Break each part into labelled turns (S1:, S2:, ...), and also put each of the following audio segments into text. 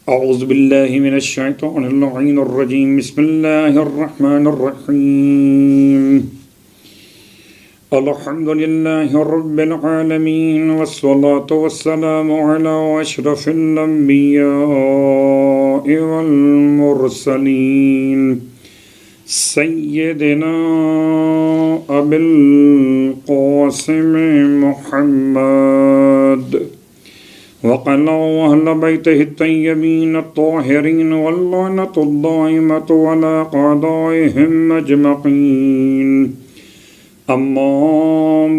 S1: اعوذ باللہ من الشیطان اللعین الرجیم بسم اللہ الرحمن الرحیم الحمد للہ رب العالمین والصلاة والسلام علی اشرف الانبیاء والمرسلین سیدنا ابی القاسم محمد وقنا أهل بيته الطيبين الطاهرين واللعنة الدائمة على أعدائهم أجمعين أما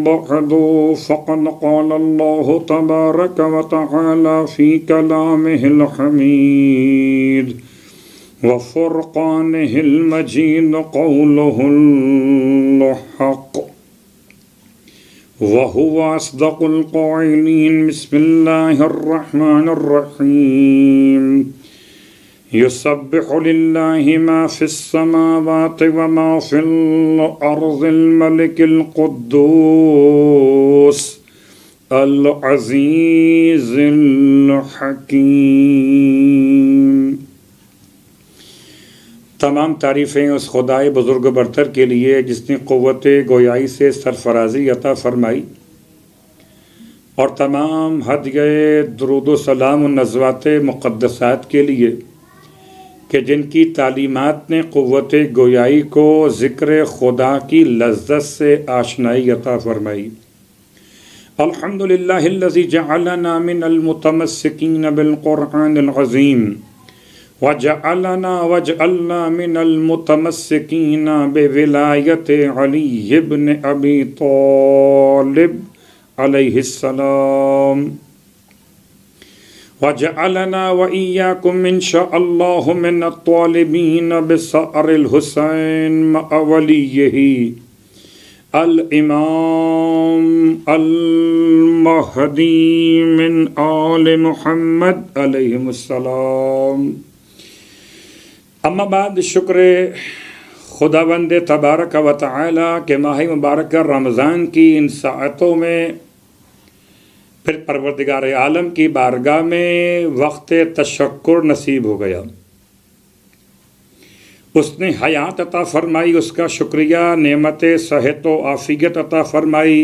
S1: بعد فقد قال الله تبارك وتعالى في كلامه الحميد وفرقانه المجيد قوله الحق وهو أصدق القائلين بسم الله الرحمن الرحيم يسبح لله ما في السماوات وما في الأرض الملك القدوس العزيز الحكيم۔ تمام تعریفیں اس خدائے بزرگ برتر کے لیے جس نے قوت گویائی سے سرفرازی عطا فرمائی، اور تمام ہدیہ درود و سلام و نزوات مقدسات کے لیے کہ جن کی تعلیمات نے قوت گویائی کو ذکر خدا کی لذت سے آشنائی عطا فرمائی۔ الحمدللہ الذی جعلنا من المتمسکین بالقرآن العظیم وجعلنا من المتمسکین بولایت علی بن ابی طالب علیہ السلام، وجعلنا وإياكم إن شاء الله من الطالبین بثأر الحسین مع ولیہ الامام المہدی من آل محمد علیہ السلام۔ اما بعد، شکر خداوند تبارک و تعالی کہ ماہ مبارکہ رمضان کی ان ساعتوں میں پھر پروردگار عالم کی بارگاہ میں وقت تشکر نصیب ہو گیا۔ اس نے حیات عطا فرمائی، اس کا شکریہ، نعمت صحت و عافیت عطا فرمائی،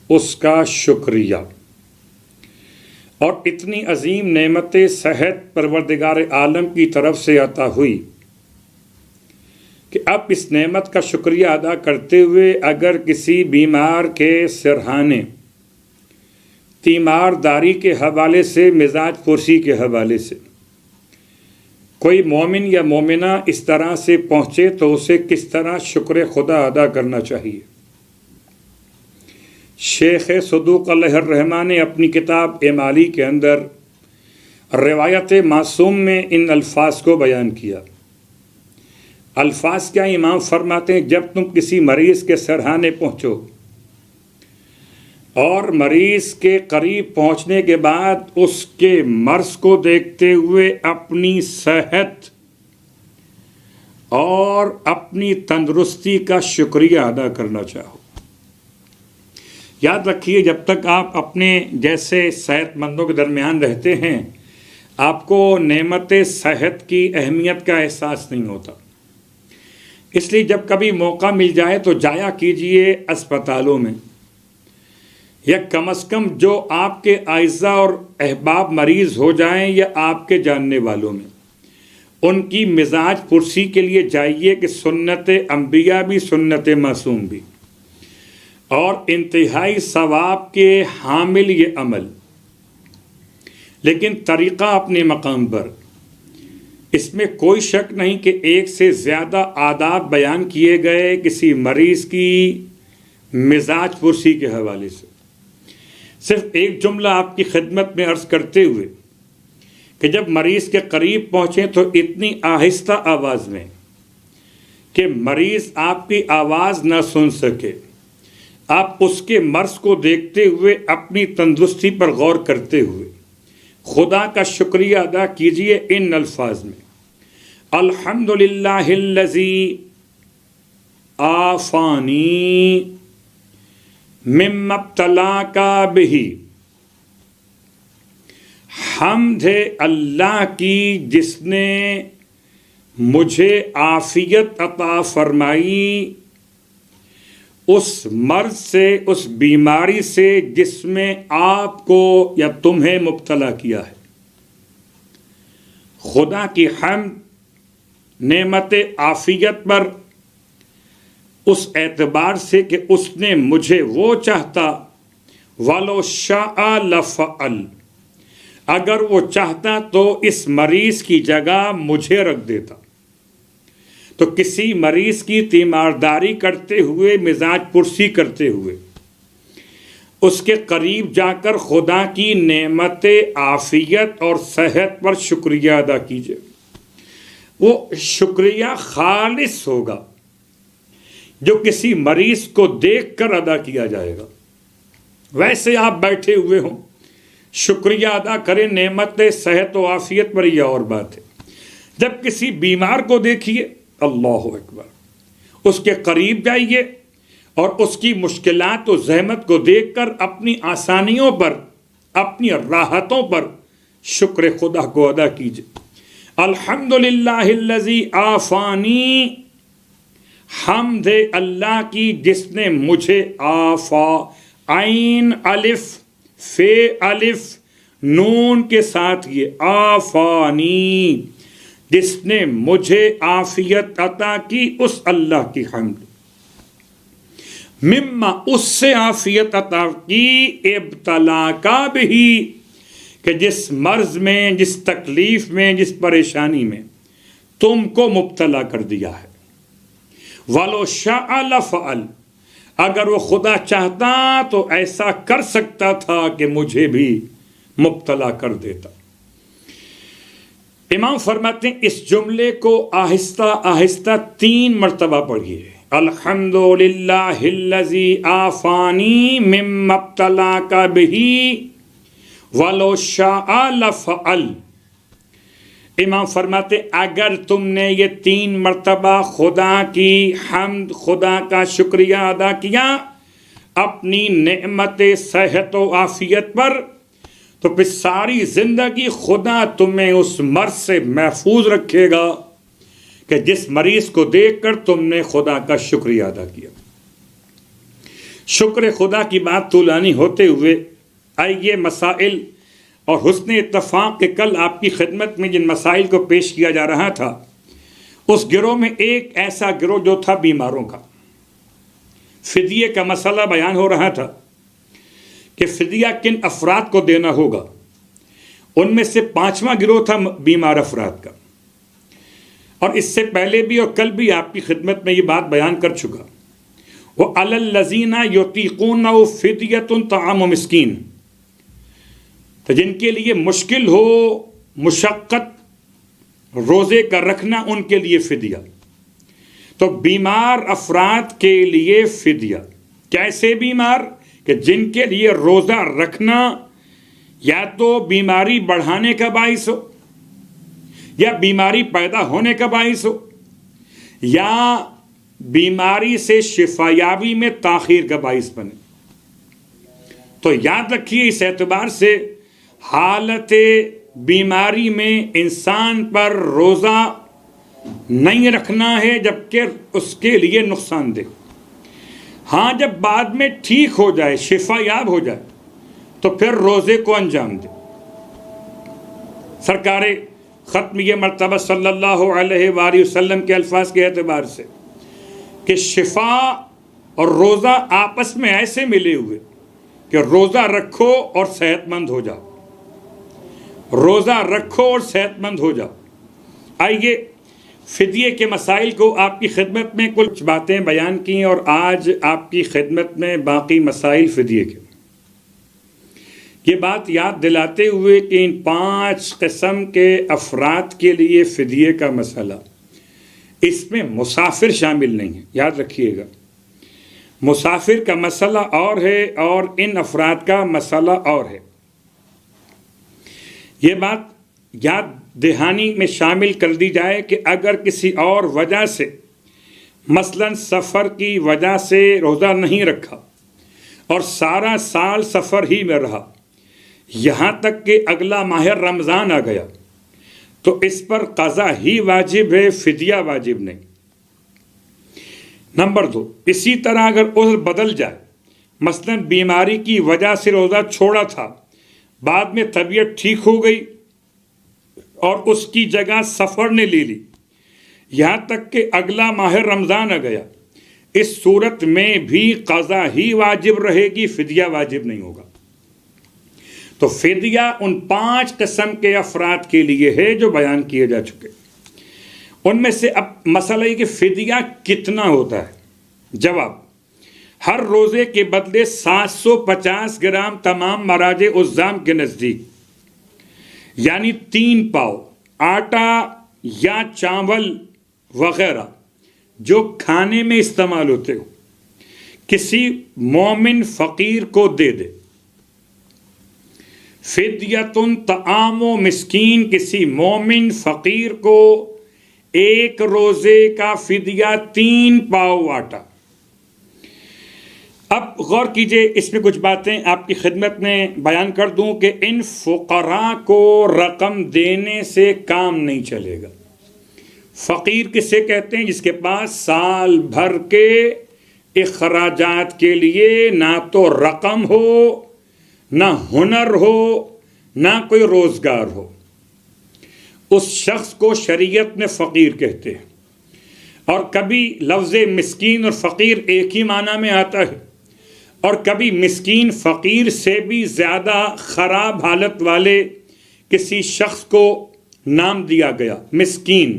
S1: اس کا شکریہ۔ اور اتنی عظیم نعمت صحت پروردگار عالم کی طرف سے عطا ہوئی کہ اب اس نعمت کا شکریہ ادا کرتے ہوئے اگر کسی بیمار کے سرہانے، تیمارداری کے حوالے سے، مزاج پرسی کے حوالے سے کوئی مومن یا مومنہ اس طرح سے پہنچے تو اسے کس طرح شکر خدا ادا کرنا چاہیے۔ شیخ صدوق علیہ الرحمٰن نے اپنی کتاب اعمالی کے اندر روایت معصوم میں ان الفاظ کو بیان کیا۔ الفاظ کیا؟ امام فرماتے ہیں جب تم کسی مریض کے سرہانے پہنچو اور مریض کے قریب پہنچنے کے بعد اس کے مرض کو دیکھتے ہوئے اپنی صحت اور اپنی تندرستی کا شکریہ ادا کرنا چاہو۔ یاد رکھیے، جب تک آپ اپنے جیسے صحت مندوں کے درمیان رہتے ہیں آپ کو نعمت صحت کی اہمیت کا احساس نہیں ہوتا۔ اس لیے جب کبھی موقع مل جائے تو جایا کیجئے اسپتالوں میں، یا کم از کم جو آپ کے اعزاء اور احباب مریض ہو جائیں یا آپ کے جاننے والوں میں، ان کی مزاج پرسی کے لیے جائیے کہ سنت انبیاء بھی، سنت معصوم بھی، اور انتہائی ثواب کے حامل یہ عمل، لیکن طریقہ اپنے مقام پر۔ اس میں کوئی شک نہیں کہ ایک سے زیادہ آداب بیان کیے گئے کسی مریض کی مزاج پرسی کے حوالے سے۔ صرف ایک جملہ آپ کی خدمت میں عرض کرتے ہوئے کہ جب مریض کے قریب پہنچیں تو اتنی آہستہ آواز میں کہ مریض آپ کی آواز نہ سن سکے، آپ اس کے مرض کو دیکھتے ہوئے اپنی تندرستی پر غور کرتے ہوئے خدا کا شکریہ ادا کیجئے ان الفاظ میں: الحمدللہ الذی آفانی مما ابتلاک بہ حمد ہے اللہ کی جس نے مجھے عافیت عطا فرمائی اس مرض سے، اس بیماری سے جس میں آپ کو یا تمہیں مبتلا کیا ہے۔ خدا کی حمد نعمت عافیت پر اس اعتبار سے کہ اس نے مجھے وہ چاہتا، وَلَوْ شَاءَ لَفَعَلَ، اگر وہ چاہتا تو اس مریض کی جگہ مجھے رکھ دیتا۔ تو کسی مریض کی تیمارداری کرتے ہوئے، مزاج پرسی کرتے ہوئے اس کے قریب جا کر خدا کی نعمت عافیت اور صحت پر شکریہ ادا کیجیے۔ وہ شکریہ خالص ہوگا جو کسی مریض کو دیکھ کر ادا کیا جائے گا۔ ویسے آپ بیٹھے ہوئے ہوں، شکریہ ادا کریں نعمت صحت و عافیت پر، یہ اور بات ہے۔ جب کسی بیمار کو دیکھیے، اللہ اکبر، اس کے قریب جائیے اور اس کی مشکلات و زحمت کو دیکھ کر اپنی آسانیوں پر، اپنی راحتوں پر شکر خدا کو ادا کیجیے۔ الحمدللہ الذی عافانی، حمد اللہ کی جس نے مجھے عافا، عین الف فے الف نون کے ساتھ یہ عافانی، جس نے مجھے عافیت عطا کی، اس اللہ کی حمد۔ مما، اس سے عافیت عطا کی، ابتلا کا بھی، کہ جس مرض میں، جس تکلیف میں، جس پریشانی میں تم کو مبتلا کر دیا ہے۔ وَلَوْ شَاءَ لَفَعَلَ، اگر وہ خدا چاہتا تو ایسا کر سکتا تھا کہ مجھے بھی مبتلا کر دیتا۔ امام فرماتے ہیں اس جملے کو آہستہ آہستہ 3 مرتبہ پڑھیے۔ الحمدللہ الذی عافانی مما ابتلاک بہ ولو شاء لفعل۔ امام فرماتے اگر تم نے یہ 3 مرتبہ خدا کی حمد، خدا کا شکریہ ادا کیا اپنی نعمت صحت و عافیت پر، تو پھر ساری زندگی خدا تمہیں اس مرض سے محفوظ رکھے گا کہ جس مریض کو دیکھ کر تم نے خدا کا شکریہ ادا کیا۔ شکر خدا کی بات طولانی ہوتے ہوئے آئیے مسائل اور حسن اتفاق کے کل آپ کی خدمت میں جن مسائل کو پیش کیا جا رہا تھا، اس گروہ میں ایک ایسا گروہ جو تھا بیماروں کا، فدیے کا مسئلہ بیان ہو رہا تھا کہ فدیہ کن افراد کو دینا ہوگا۔ ان میں سے 5واں گروہ تھا بیمار افراد کا، اور اس سے پہلے بھی اور کل بھی آپ کی خدمت میں یہ بات بیان کر چکا۔ وَعَلَى الَّذِينَ يُطِيقُونَهُ فِدْيَةٌ طَعَامُ مِسْكِينٍ، تو جن کے لیے مشکل ہو، مشقت روزے کا رکھنا، ان کے لیے فدیہ۔ تو بیمار افراد کے لیے فدیہ، کیسے بیمار کہ جن کے لیے روزہ رکھنا یا تو بیماری بڑھانے کا باعث ہو، یا بیماری پیدا ہونے کا باعث ہو، یا بیماری سے شفا یابی میں تاخیر کا باعث بنے۔ تو یاد رکھیے اس اعتبار سے حالت بیماری میں انسان پر روزہ نہیں رکھنا ہے جبکہ اس کے لیے نقصان دہ۔ ہاں جب بعد میں ٹھیک ہو جائے، شفا یاب ہو جائے، تو پھر روزے کو انجام دے۔ سرکار ختم یہ مرتبہ صلی اللہ علیہ وآلہ وسلم کے الفاظ کے اعتبار سے کہ شفا اور روزہ آپس میں ایسے ملے ہوئے کہ روزہ رکھو اور صحت مند ہو جاؤ، روزہ رکھو اور صحت مند ہو جاؤ۔ آئیے فدیے کے مسائل کو آپ کی خدمت میں کچھ باتیں بیان کی، اور آج آپ کی خدمت میں باقی مسائل فدیے کے۔ یہ بات یاد دلاتے ہوئے کہ ان 5 قسم کے افراد کے لیے فدیے کا مسئلہ، اس میں مسافر شامل نہیں ہے، یاد رکھیے گا۔ مسافر کا مسئلہ اور ہے اور ان افراد کا مسئلہ اور ہے۔ یہ بات یاد دہانی میں شامل کر دی جائے کہ اگر کسی اور وجہ سے، مثلا سفر کی وجہ سے روزہ نہیں رکھا اور سارا سال سفر ہی میں رہا، یہاں تک کہ اگلا ماہ رمضان آ گیا تو اس پر قضا ہی واجب ہے، فدیہ واجب نہیں۔ نمبر 2، اسی طرح اگر عذر بدل جائے، مثلا بیماری کی وجہ سے روزہ چھوڑا تھا، بعد میں طبیعت ٹھیک ہو گئی اور اس کی جگہ سفر نے لے لی، یہاں تک کہ اگلا ماہ رمضان آ گیا، اس صورت میں بھی قضا ہی واجب رہے گی، فدیہ واجب نہیں ہوگا۔ تو فدیہ ان 5 قسم کے افراد کے لیے ہے جو بیان کیے جا چکے۔ ان میں سے اب مسئلہ یہ کہ فدیہ کتنا ہوتا ہے؟ جواب: ہر روزے کے بدلے 750 گرام تمام مراجع عظام کے نزدیک، یعنی 3 پاؤ آٹا یا چاول وغیرہ جو کھانے میں استعمال ہوتے ہو، کسی مومن فقیر کو دے دے۔ فدیتن طعام و مسکین، کسی مومن فقیر کو ایک روزے کا فدیہ 3 پاؤ آٹا۔ اب غور کیجئے، اس میں کچھ باتیں آپ کی خدمت میں بیان کر دوں کہ ان فقراء کو رقم دینے سے کام نہیں چلے گا۔ فقیر کسے کہتے ہیں؟ جس کے پاس سال بھر کے اخراجات کے لیے نہ تو رقم ہو، نہ ہنر ہو، نہ کوئی روزگار ہو، اس شخص کو شریعت میں فقیر کہتے ہیں۔ اور کبھی لفظ مسکین اور فقیر ایک ہی معنی میں آتا ہے، اور کبھی مسکین فقیر سے بھی زیادہ خراب حالت والے کسی شخص کو نام دیا گیا، مسکین،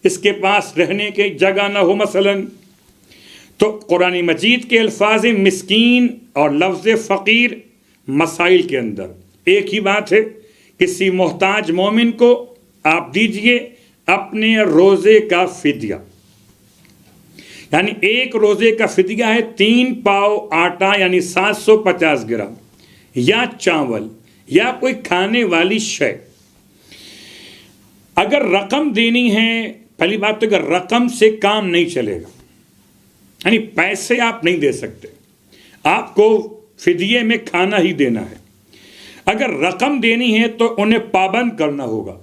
S1: اس کے پاس رہنے کی جگہ نہ ہو مثلا۔ تو قرآن مجید کے الفاظ مسکین اور لفظ فقیر مسائل کے اندر ایک ہی بات ہے، کسی محتاج مومن کو آپ دیجئے اپنے روزے کا فدیہ، یعنی ایک روزے کا فدیہ ہے 3 پاؤ آٹا یعنی 750 گرام، یا چاول یا کوئی کھانے والی شے۔ اگر رقم دینی ہے، پہلی بات تو اگر رقم سے کام نہیں چلے گا، یعنی پیسے آپ نہیں دے سکتے، آپ کو فدیے میں کھانا ہی دینا ہے۔ اگر رقم دینی ہے تو انہیں پابند کرنا ہوگا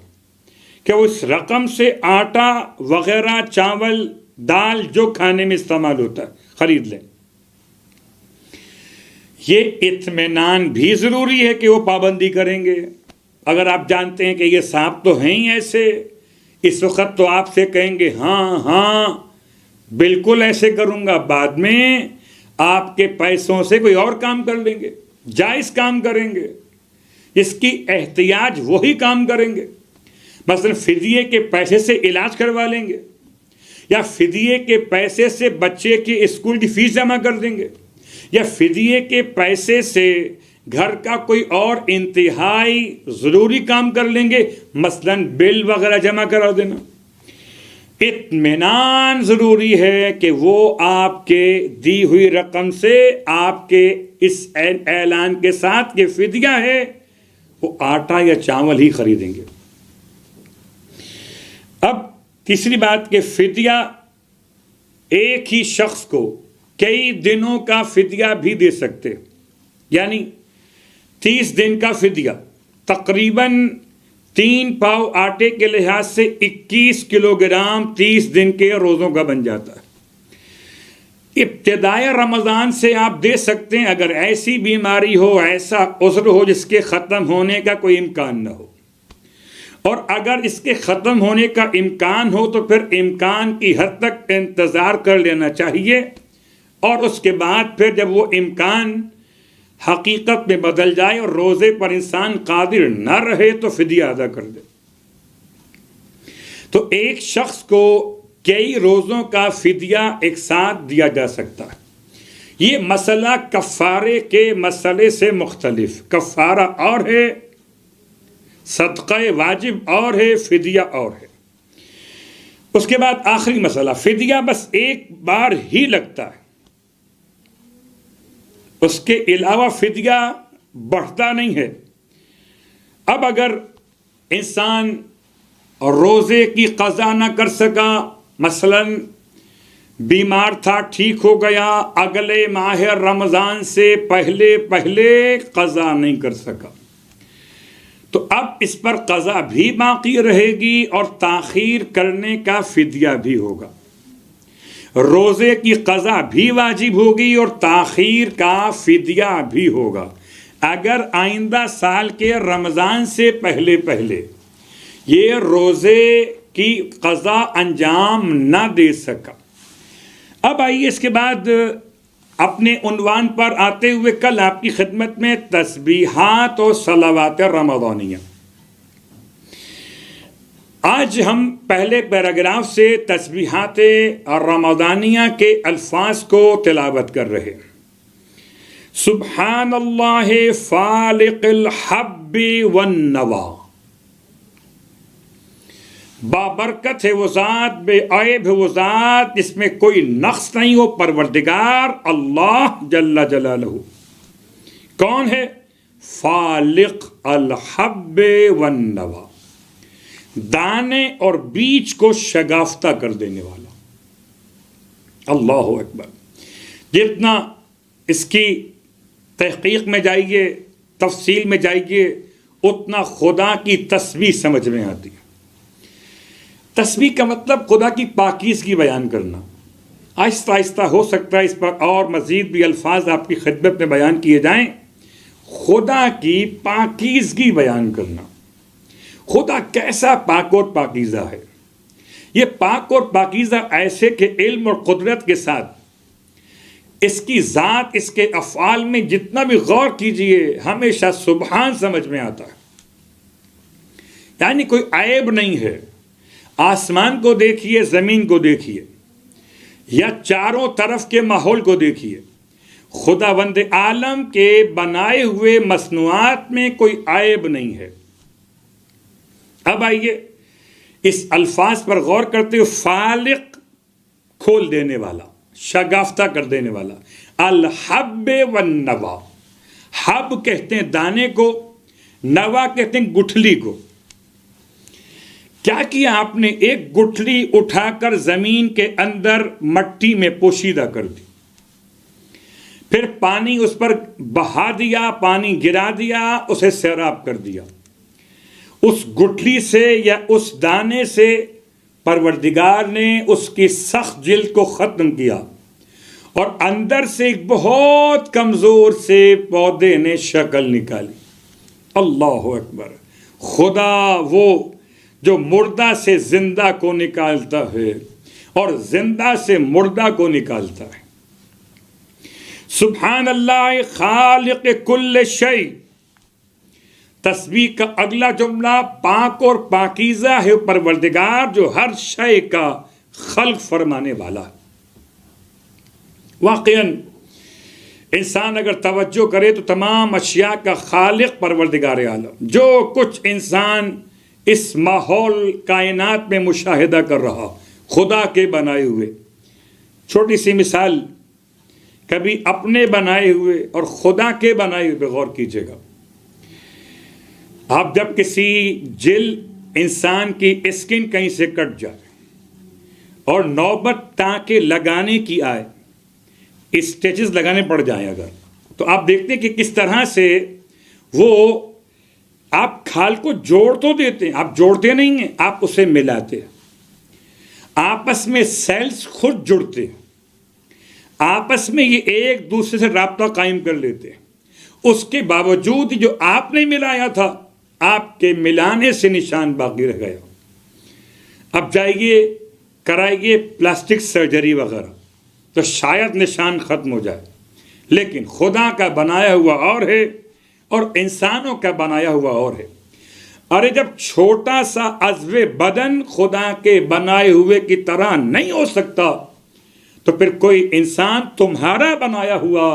S1: کہ وہ اس رقم سے آٹا وغیرہ، چاول، دال جو کھانے میں استعمال ہوتا ہے خرید لیں۔ یہ اطمینان بھی ضروری ہے کہ وہ پابندی کریں گے۔ اگر آپ جانتے ہیں کہ یہ صاحب تو ہیں ہی ایسے، اس وقت تو آپ سے کہیں گے ہاں ہاں بالکل ایسے کروں گا، بعد میں آپ کے پیسوں سے کوئی اور کام کر لیں گے، جائز کام کریں گے، اس کی احتیاج وہی کام کریں گے۔ مثلا فدیے کے پیسے سے علاج کروا لیں گے، یا فدیے کے پیسے سے بچے کی اسکول کی فیس جمع کر دیں گے، یا فدیے کے پیسے سے گھر کا کوئی اور انتہائی ضروری کام کر لیں گے، مثلا بل وغیرہ جمع کرا دینا۔ اطمینان ضروری ہے کہ وہ آپ کے دی ہوئی رقم سے آپ کے اس اعلان کے ساتھ کہ فدیہ ہے، وہ آٹا یا چاول ہی خریدیں گے۔ اب تیسری بات کہ فدیہ ایک ہی شخص کو کئی دنوں کا فدیہ بھی دے سکتے، یعنی 30 دن کا فدیہ تقریباً 3 پاؤ آٹے کے لحاظ سے 21 کلو گرام 30 دن کے روزوں کا بن جاتا ہے۔ ابتدائے رمضان سے آپ دے سکتے ہیں اگر ایسی بیماری ہو، ایسا عذر ہو جس کے ختم ہونے کا کوئی امکان نہ ہو، اور اگر اس کے ختم ہونے کا امکان ہو تو پھر امکان کی حد تک انتظار کر لینا چاہیے، اور اس کے بعد پھر جب وہ امکان حقیقت میں بدل جائے اور روزے پر انسان قادر نہ رہے تو فدیہ ادا کر دے۔ تو ایک شخص کو کئی روزوں کا فدیہ ایک ساتھ دیا جا سکتا ہے۔ یہ مسئلہ کفارے کے مسئلے سے مختلف، کفارہ اور ہے، صدقہ واجب اور ہے، فدیہ اور ہے۔ اس کے بعد آخری مسئلہ، فدیہ بس ایک بار ہی لگتا ہے، اس کے علاوہ فدیہ بڑھتا نہیں ہے۔ اب اگر انسان روزے کی قضا نہ کر سکا، مثلا بیمار تھا، ٹھیک ہو گیا، اگلے ماہ رمضان سے پہلے قضا نہیں کر سکا، تو اب اس پر قضا بھی باقی رہے گی اور تاخیر کرنے کا فدیہ بھی ہوگا. روزے کی قضا بھی واجب ہوگی اور تاخیر کا فدیہ بھی ہوگا اگر آئندہ سال کے رمضان سے پہلے یہ روزے کی قضا انجام نہ دے سکا. اب آئیے اس کے بعد اپنے عنوان پر آتے ہوئے کل آپ کی خدمت میں تسبیحات اور صلوات رمضانیہ. آج ہم پہلے پیراگراف سے تسبیحات رمضانیہ کے الفاظ کو تلاوت کر رہے. سبحان اللہ فالق الحب والنوا، بابرکت ہے وہ ذات، بے عیب ہے وہ ذات، اس میں کوئی نقص نہیں ہو، پروردگار اللہ جل جلالہ. کون ہے؟ فالق الحب والنوا، دانے اور بیج کو شگافتہ کر دینے والا. اللہ اکبر. جتنا اس کی تحقیق میں جائیے، تفصیل میں جائیے، اتنا خدا کی تسبیح سمجھ میں آتی ہے. تسبیح کا مطلب خدا کی پاکیزگی بیان کرنا. آہستہ آہستہ ہو سکتا ہے اس پر اور مزید بھی الفاظ آپ کی خدمت میں بیان کیے جائیں. خدا کی پاکیزگی بیان کرنا. خدا کیسا پاک اور پاکیزہ ہے. یہ پاک اور پاکیزہ ایسے کہ علم اور قدرت کے ساتھ اس کی ذات، اس کے افعال میں جتنا بھی غور کیجئے ہمیشہ سبحان سمجھ میں آتا ہے. یعنی کوئی عیب نہیں ہے. آسمان کو دیکھیے، زمین کو دیکھیے، یا چاروں طرف کے ماحول کو دیکھیے، خداوند عالم کے بنائے ہوئے مصنوعات میں کوئی عیب نہیں ہے. اب آئیے اس الفاظ پر غور کرتے ہوئے. فالق کھول دینے والا، شگافتہ کر دینے والا. الحب والنوا، حب کہتے ہیں دانے کو، نوا کہتے ہیں گٹھلی کو. کیا کیا آپ نے؟ ایک گٹھلی اٹھا کر زمین کے اندر مٹی میں پوشیدہ کر دی، پھر پانی اس پر بہا دیا، پانی گرا دیا، اسے سیراب کر دیا. اس گٹھلی سے یا اس دانے سے پروردگار نے اس کی سخت جلد کو ختم کیا اور اندر سے ایک بہت کمزور سے پودے نے شکل نکالی. اللہ اکبر. خدا وہ جو مردہ سے زندہ کو نکالتا ہے اور زندہ سے مردہ کو نکالتا ہے. سبحان اللہ خالق کل شیء. تسبیح کا اگلا جملہ پاک اور پاکیزہ ہے پروردگار جو ہر شے کا خلق فرمانے والا ہے. واقعاً انسان اگر توجہ کرے تو تمام اشیاء کا خالق پروردگار عالم. جو کچھ انسان اس ماحول کائنات میں مشاہدہ کر رہا خدا کے بنائے ہوئے. چھوٹی سی مثال، کبھی اپنے بنائے ہوئے اور خدا کے بنائے ہوئے پہ غور کیجیے گا. آپ جب کسی جلد انسان کی اسکن کہیں سے کٹ جائے اور نوبت ٹانکے لگانے کی آئے، اسٹیچز لگانے پڑ جائیں اگر، تو آپ دیکھتے ہیں کہ کس طرح سے وہ آپ کھال کو جوڑ تو دیتے ہیں، آپ جوڑتے نہیں ہیں، آپ اسے ملاتے ہیں. آپس میں سیلز خود جڑتے ہیں، آپس میں یہ ایک دوسرے سے رابطہ قائم کر لیتے ہیں. اس کے باوجود جو آپ نے ملایا تھا، آپ کے ملانے سے نشان باقی رہ گیا. اب جائیے کرائیے پلاسٹک سرجری وغیرہ تو شاید نشان ختم ہو جائے، لیکن خدا کا بنایا ہوا اور ہے اور انسانوں کا بنایا ہوا اور ہے. ارے جب چھوٹا سا عضو بدن خدا کے بنائے ہوئے کی طرح نہیں ہو سکتا تو پھر کوئی انسان تمہارا بنایا ہوا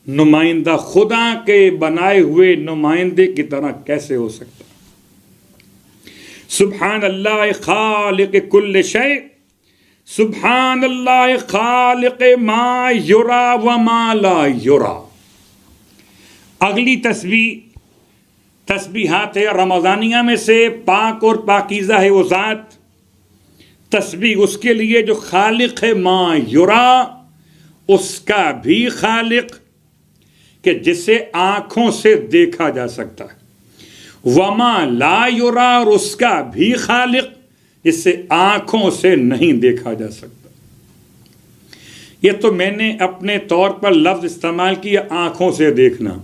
S1: نمائندہ خدا کے بنائے ہوئے نمائندے کی طرح کیسے ہو سکتا؟ سبحان اللہ خالق کل شیء، سبحان اللہ خالق ما یرا وما لا یرا. اگلی تسبیحات رمضانیہ میں سے پاک اور پاکیزہ ہے وہ ذات. تسبیح اس کے لیے جو خالق ہے ما یرا، اس کا بھی خالق کہ جسے آنکھوں سے دیکھا جا سکتا ہے، وما لا یرا، اور اس کا بھی خالق جسے آنکھوں سے نہیں دیکھا جا سکتا۔ یہ تو میں نے اپنے طور پر لفظ استعمال کیا آنکھوں سے دیکھنا۔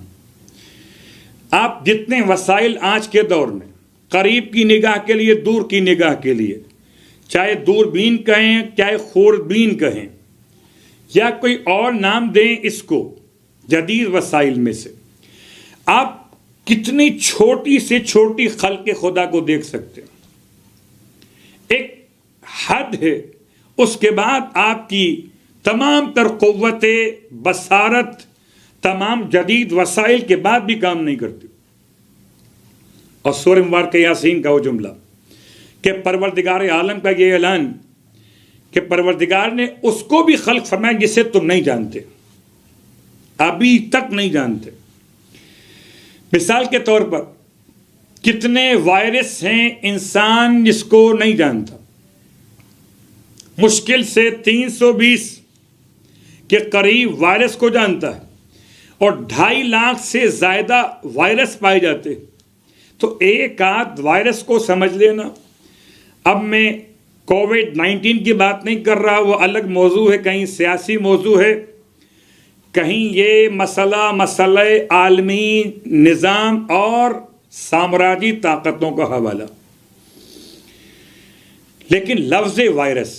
S1: آپ جتنے وسائل آج کے دور میں قریب کی نگاہ کے لیے، دور کی نگاہ کے لیے، چاہے دوربین کہیں چاہے خوربین کہیں یا کوئی اور نام دیں اس کو، جدید وسائل میں سے آپ کتنی چھوٹی سے چھوٹی خلق خدا کو دیکھ سکتے ہیں۔ ایک حد ہے، اس کے بعد آپ کی تمام تر قوت بصارت تمام جدید وسائل کے بعد بھی کام نہیں کرتی۔ اور سورہ مبارکہ یاسین کا وہ جملہ کہ پروردگار عالم کا یہ اعلان کہ پروردگار نے اس کو بھی خلق فرمایا جسے تم نہیں جانتے، ابھی تک نہیں جانتے۔ مثال کے طور پر کتنے وائرس ہیں انسان جس کو نہیں جانتا، مشکل سے 320 کے قریب وائرس کو جانتا ہے، اور 2.5 لاکھ سے زیادہ وائرس پائے جاتے ہیں۔ تو ایک آدھ وائرس کو سمجھ لینا۔ اب میں کووڈ-19 کی بات نہیں کر رہا، وہ الگ موضوع ہے، کہیں سیاسی موضوع ہے، کہیں یہ مسئلہ عالمی نظام اور سامراجی طاقتوں کا حوالہ۔ لیکن لفظ وائرس،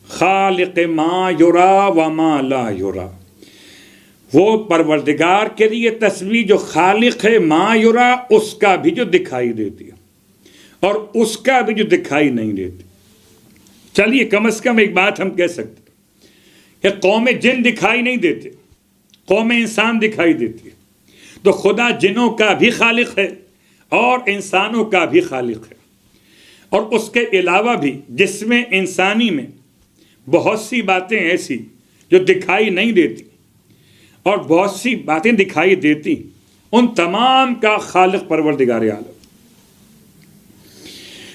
S1: خالق ما یرا وما لا یرا، وہ پروردگار کے لیے تسبیح جو خالق ہے ما یرا، اس کا بھی جو دکھائی دیتی ہے اور اس کا بھی جو دکھائی نہیں دیتی۔ چلیے کم از کم ایک بات ہم کہہ سکتے کہ قوم جن دکھائی نہیں دیتے، قوم انسان دکھائی دیتی ہے، تو خدا جنوں کا بھی خالق ہے اور انسانوں کا بھی خالق ہے۔ اور اس کے علاوہ بھی جسم انسانی میں بہت سی باتیں ایسی جو دکھائی نہیں دیتی اور بہت سی باتیں دکھائی دیتی، ان تمام کا خالق پروردگار عالم۔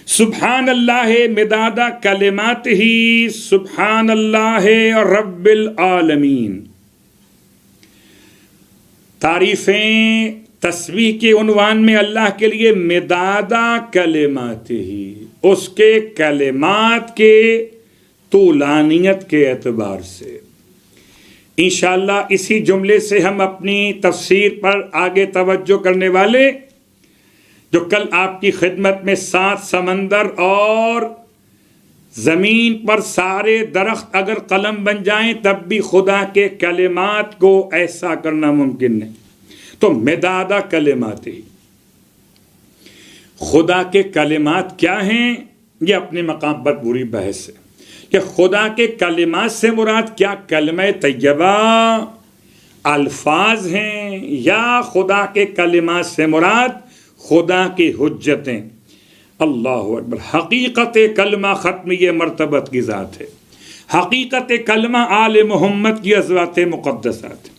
S1: سبحان اللہ مداد کلمات ہی، سبحان اللہ رب العالمین۔ تعریفیں تسبیح کے عنوان میں اللہ کے لیے مداد کلمات ہی، اس کے کلمات کے طولانیت کے اعتبار سے۔ انشاءاللہ اسی جملے سے ہم اپنی تفسیر پر آگے توجہ کرنے والے، جو کل آپ کی خدمت میں 7 سمندر اور زمین پر سارے درخت اگر قلم بن جائیں تب بھی خدا کے کلمات کو ایسا کرنا ممکن نہیں۔ تو مدادہ کلمات ہی، خدا کے کلمات کیا ہیں، یہ اپنے مقام پر پوری بحث ہے کہ خدا کے کلمات سے مراد کیا کلمہ طیبہ الفاظ ہیں، یا خدا کے کلمات سے مراد خدا کی حجتیں۔ اللہ اکبر۔ حقیقت کلمہ ختم یہ مرتبت کی ذات ہے، حقیقت کلمہ آل محمد کی ازوات مقدسات ہے۔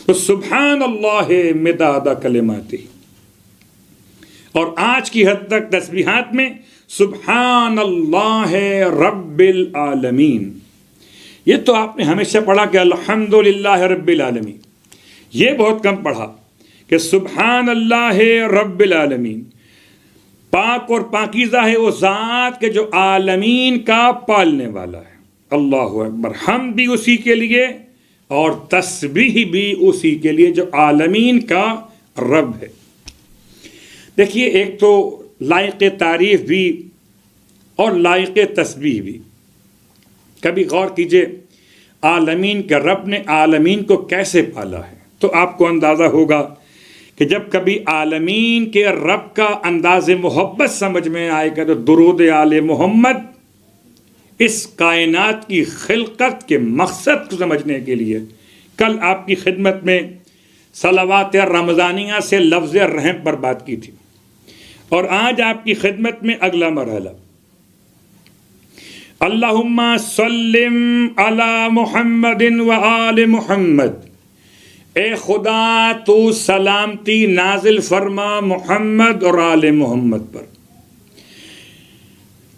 S1: تو سبحان اللہ مداد کلمات، اور آج کی حد تک تسبیحات میں سبحان اللہ رب العالمین، یہ تو آپ نے ہمیشہ پڑھا کہ الحمدللہ رب العالمین، یہ بہت کم پڑھا کہ سبحان اللہ رب العالمین۔ پاک اور پاکیزہ ہے وہ ذات کے جو عالمین کا پالنے والا ہے۔ اللہ اکبر۔ ہم بھی اسی کے لیے اور تسبیح بھی اسی کے لیے جو عالمین کا رب ہے۔ دیکھیے ایک تو لائق تعریف بھی اور لائق تسبیح بھی۔ کبھی غور کیجئے عالمین کے رب نے عالمین کو کیسے پالا ہے، تو آپ کو اندازہ ہوگا کہ جب کبھی عالمین کے رب کا انداز محبت سمجھ میں آئے گا تو درود آل محمد اس کائنات کی خلقت کے مقصد کو سمجھنے کے لیے کل آپ کی خدمت میں صلوات رمضانیہ سے لفظ رحم پر بات کی تھی، اور آج آپ کی خدمت میں اگلا مرحلہ اللہم سلم علی محمد و آل محمد، اے خدا تو سلامتی نازل فرما محمد اور آل محمد پر،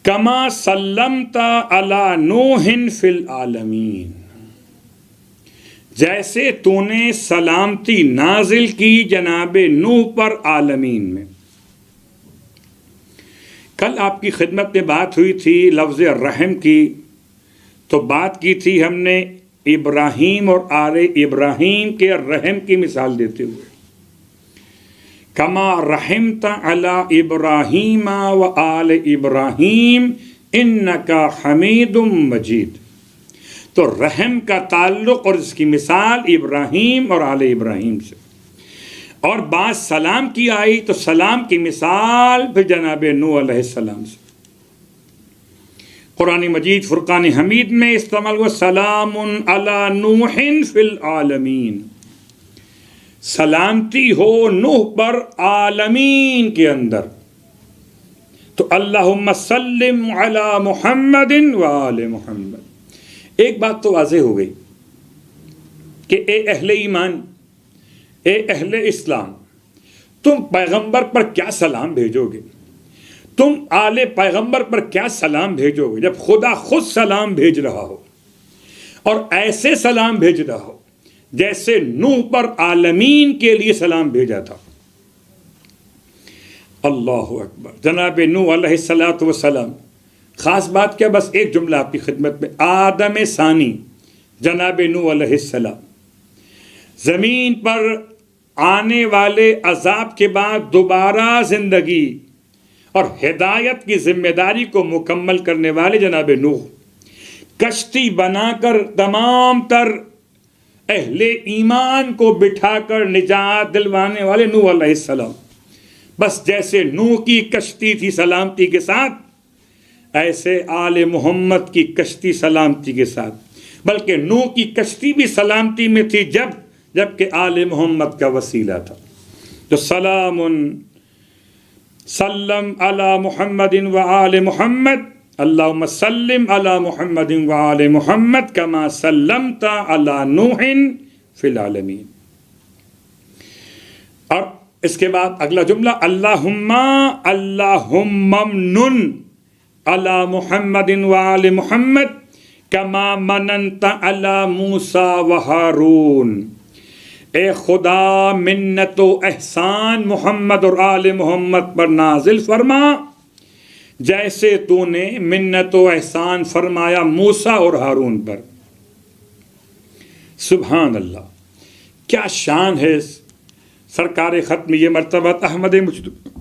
S1: کما سلمت علی نوح فی العالمین، جیسے تو نے سلامتی نازل کی جناب نوح پر عالمین میں۔ کل آپ کی خدمت میں بات ہوئی تھی لفظ رحم کی، تو بات کی تھی ہم نے ابراہیم اور آل ابراہیم کے رحم کی مثال دیتے ہوئے، کما رحمت علی ابراہیم و آل ابراہیم انکا حمید مجید۔ تو رحم کا تعلق اور اس کی مثال ابراہیم اور آل ابراہیم سے، اور بات سلام کی آئی تو سلام کی مثال پھر جناب نوح علیہ السلام سے۔ قرآن مجید فرقان حمید میں استعمال ہوا سلام علی نوح فی العالمین، سلامتی ہو نوح پر عالمین کے اندر۔ تو اللہم سلم علی محمد و آل محمد۔ ایک بات تو واضح ہو گئی کہ اے اہل ایمان، اے اہل اسلام، تم پیغمبر پر کیا سلام بھیجو گے؟ تم آل پیغمبر پر کیا سلام بھیجو گے جب خدا خود سلام بھیج رہا ہو، اور ایسے سلام بھیج رہا ہو جیسے نوح پر عالمین کے لیے سلام بھیجا تھا۔ اللہ اکبر۔ جناب نوح علیہ السلام، خاص بات کیا، بس ایک جملہ آپ کی خدمت میں، آدم ثانی جناب نوح علیہ السلام زمین پر آنے والے عذاب کے بعد دوبارہ زندگی اور ہدایت کی ذمہ داری کو مکمل کرنے والے جناب نوح، کشتی بنا کر تمام تر اہل ایمان کو بٹھا کر نجات دلوانے والے نوح علیہ السلام۔ بس جیسے نوح کی کشتی تھی سلامتی کے ساتھ، ایسے آل محمد کی کشتی سلامتی کے ساتھ، بلکہ نوح کی کشتی بھی سلامتی میں تھی جبکہ آل محمد کا وسیلہ تھا۔ تو سلام سلم علی محمد و آل محمد، اللہم سلم علی محمد و آل محمد کما سلمت علی نوح فی العالمین۔ اور اس کے بعد اگلا جملہ، اللہم امنن علی محمد و آل محمد کما مننت علی موسیٰ و ہارون۔ اے خدا منت و احسان محمد اور آل محمد پر نازل فرما جیسے تو نے منت و احسان فرمایا موسیٰ اور ہارون پر۔ سبحان اللہ، کیا شان ہے سرکار ختم یہ مرتبہ احمد